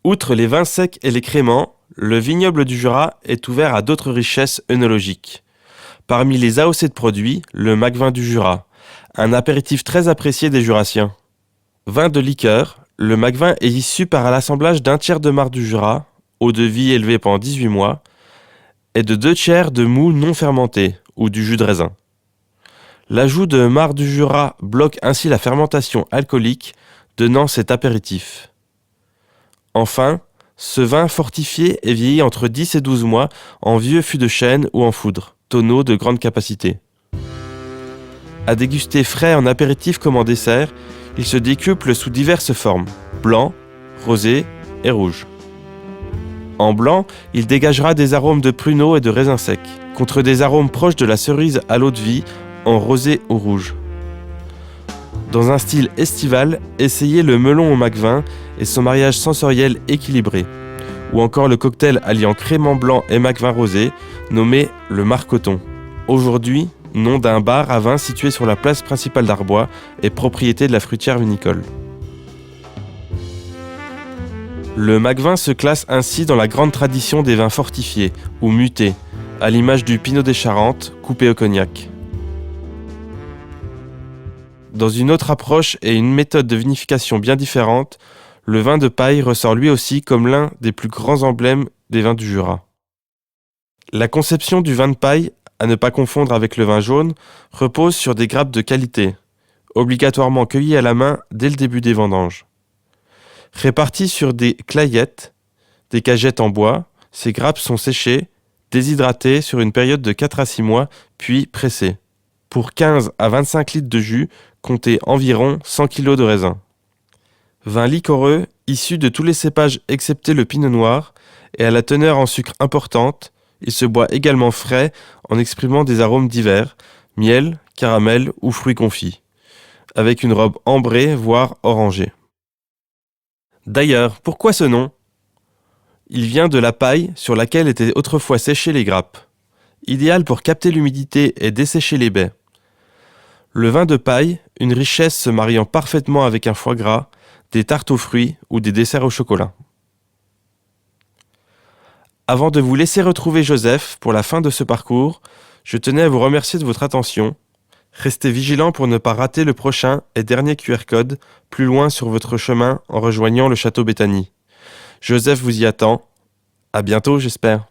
Outre les vins secs et les créments, le vignoble du Jura est ouvert à d'autres richesses œnologiques. Parmi les AOC de produits, le Macvin du Jura, un apéritif très apprécié des Jurassiens. Vin de liqueur, le Macvin est issu par l'assemblage d'un tiers de marc du Jura, eau de vie élevée pendant 18 mois, et de 2 tiers de mou non fermenté, ou du jus de raisin. L'ajout de marc du Jura bloque ainsi la fermentation alcoolique, donnant cet apéritif. Enfin, ce vin fortifié est vieilli entre 10 et 12 mois en vieux fût de chêne ou en foudre, tonneaux de grande capacité. À déguster frais en apéritif comme en dessert, il se décuple sous diverses formes, blanc, rosé et rouge. En blanc, il dégagera des arômes de pruneaux et de raisins secs, contre des arômes proches de la cerise à l'eau de vie en rosé ou rouge. Dans un style estival, essayez le melon au Macvin et son mariage sensoriel équilibré, ou encore le cocktail alliant crément blanc et Macvin rosé, nommé le Marcoton. Aujourd'hui, nom d'un bar à vin situé sur la place principale d'Arbois et propriété de la fruitière vinicole. Le Macvin se classe ainsi dans la grande tradition des vins fortifiés, ou mutés, à l'image du Pinot des Charentes, coupé au cognac. Dans une autre approche et une méthode de vinification bien différente, le vin de paille ressort lui aussi comme l'un des plus grands emblèmes des vins du Jura. La conception du vin de paille, à ne pas confondre avec le vin jaune, repose sur des grappes de qualité, obligatoirement cueillies à la main dès le début des vendanges. Réparties sur des claillettes, des cagettes en bois, ces grappes sont séchées, déshydratées sur une période de 4 à 6 mois, puis pressées. Pour 15 à 25 litres de jus, comptez environ 100 kg de raisin. Vin liquoreux, issu de tous les cépages excepté le pinot noir, et à la teneur en sucre importante, il se boit également frais en exprimant des arômes divers, miel, caramel ou fruits confits, avec une robe ambrée voire orangée. D'ailleurs, pourquoi ce nom ? Il vient de la paille sur laquelle étaient autrefois séchées les grappes, idéal pour capter l'humidité et dessécher les baies. Le vin de paille, une richesse se mariant parfaitement avec un foie gras, des tartes aux fruits ou des desserts au chocolat. Avant de vous laisser retrouver Joseph pour la fin de ce parcours, je tenais à vous remercier de votre attention. Restez vigilants pour ne pas rater le prochain et dernier QR code plus loin sur votre chemin en rejoignant le château Béthanie. Joseph vous y attend. À bientôt, j'espère.